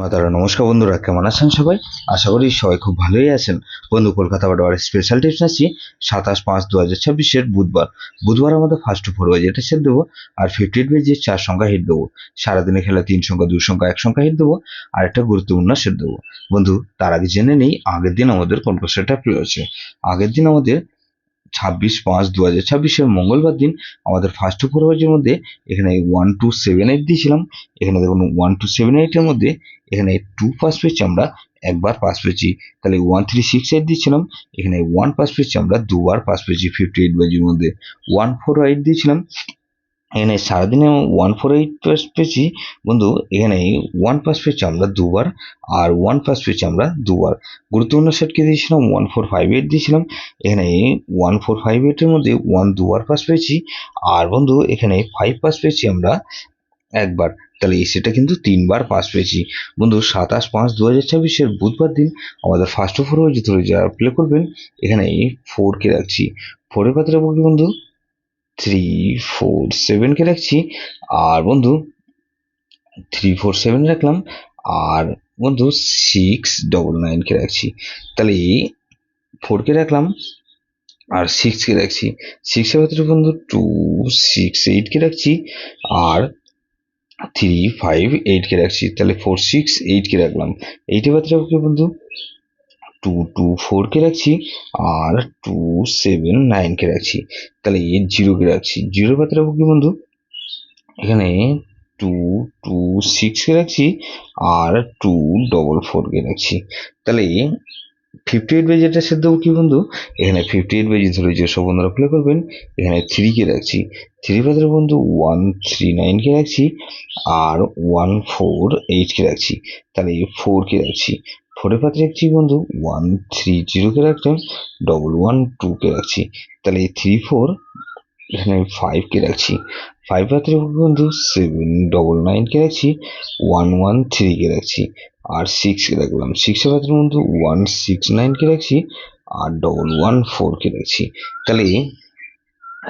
মাতারা নমস্কার বন্ধুরা, কেমন আছেন সবাই? আশা করি সবাই খুব ভালোই আছেন। বন্ধু, কলকাতা বারোয়ার স্পেশাল টিপস আছি 27/5/2026 বুধবার আমাদের ফার্স্ট টু ফোর বাজে সেট দেবো, আর 58 বেজে 4 সংখ্যা হিট দেবো। সারাদিনে খেলা 3 সংখ্যা 2 সংখ্যা 1 সংখ্যা হিট দেবো, আর একটা গুরুত্বপূর্ণ সেট দেবো। বন্ধু, তার আগে জেনে নেই আগের দিন আমাদের কোন কোন সেটটা প্লে হচ্ছে। আগের দিন আমাদের 26/5/2026 মঙ্গলবার দিন আমাদের ফার্স্ট টু ফোর বাজের মধ্যে এখানে 1278 দিয়েছিলাম। এখানে দেখুন 1278 এর মধ্যে এখানে 2 পাস পেয়েছি আমরা, একবার পাস পেয়েছি। তাহলে 1368 দিয়েছিলাম, এখানে 1 পাস পেয়েছি আমরা, দুবার পাস পেয়েছি। 58 বাজির মধ্যে 148 দিয়েছিলাম, এখানে সারাদিনে 148 পাস পেয়েছি। বন্ধু, এখানে 1 পাস পেয়েছি আমরা দুবার, আর 1 পাস পেয়েছি আমরা দুবার। গুরুত্বপূর্ণ সেটকে দিয়েছিলাম 1458 দিয়েছিলাম, এখানে 1458 এর মধ্যে 1 দুবার পাস পেয়েছি। আর বন্ধু, এখানে 5 পাস পেয়েছি আমরা একবার। তাহলে এই সেটটা কিন্তু 3বার পাস পেয়েছি। বন্ধু, 27/5/2026 বুধবার দিন আমাদের ফার্স্ট ফোর হয়েছে, ধরে যারা প্লে করবেন এখানে 4 কে রাখছি। 4 এর পাত্রে রাখবো কি বন্ধু? 347 কে রাখছি। আর বন্ধু 347 রাখলাম, আর বন্ধু 699 কে রাখছি। তাহলে 4 কে রাখলাম আর 6 কে রাখছি। 6 এর ভেতরে বন্ধু 268 কে রাখছি, আর 358 কে রাখছি। তাহলে 468 কে রাখলাম। 8 এর ভেতরে কি বন্ধু? 224 কে রাখছি, আর 279 কে রাখছি। তাহলে 0 কে রাখছি। 0 এর ভেতরে কি বন্ধু? এখানে 226 কে রাখছি, আর 244 কে রাখছি। তাহলে 58 বেজে যেটা সেট দেবো কি বন্ধু? এখানে 58 বেজে ধরে যেসব বন্ধুরা প্লে করবেন এখানে 3 কে রাখছি। 3 বাজারে বন্ধু 139 কে রাখছি, আর 148 কে রাখছি। তাহলে 4 কে রাখছি। 4 এর পাত্রে রাখছি বন্ধু 130 কে রাখলাম, 112 কে রাখছি। তাহলে 34, এখানে 5 কে রাখছি। 5 পাত্রে বন্ধু 799 কে রাখছি, 113 কে রাখছি, আর 6 কে রাখলাম। 6 এর পাত্রে বন্ধু 169 কে রাখছি, আর 114 কে রাখছি। তাহলে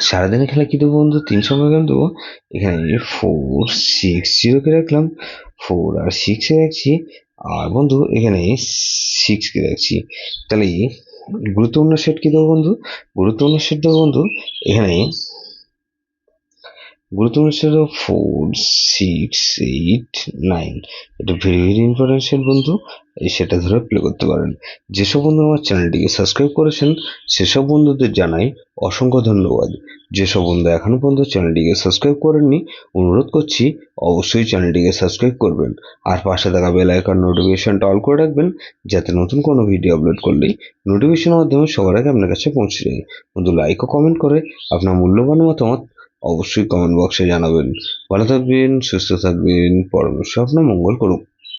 সারাদিনে খেলা কি দেবো বন্ধু? 3 সংখ্যা কেন দেবো? এখানে 460 কে রাখলাম, 4 আর 6 এ রাখছি, আর বন্ধু এখানে 6 কে রাখছি। তাহলে গুরুত্বপূর্ণ সেট কি দেবো বন্ধু? গুরুত্বপূর্ণ সেট দেবো বন্ধু এখানে গুরুত্বপূর্ণ সেট 4689। এটা ভেরি ভেরি ইম্পর্টেন্ট সেট বন্ধু, এই সেটা ধরে প্লে করতে পারেন। যেসব বন্ধু আমার চ্যানেলটিকে সাবস্ক্রাইব করেছেন সেসব বন্ধুদের জানাই অসংখ্য ধন্যবাদ। যেসব বন্ধু এখনো পর্যন্ত চ্যানেলটিকে সাবস্ক্রাইব করেননি, অনুরোধ করছি অবশ্যই চ্যানেলটিকে সাবস্ক্রাইব করবেন, আর পাশে থাকা বেল আইকন নোটিফিকেশনটা অল করে রাখবেন, যাতে নতুন কোনো ভিডিও আপলোড করলেই নোটিফিকেশনের মাধ্যমে সবার আগে আপনার কাছে পৌঁছে যায়। বন্ধু, লাইক ও কমেন্ট করে আপনার মূল্যবান মতামত অবশ্যই কমেন্ট বক্সে জানাবেন। ভালো থাকবেন, সুস্থ থাকবেন, পরমেশ্বর আপনার মঙ্গল করুন।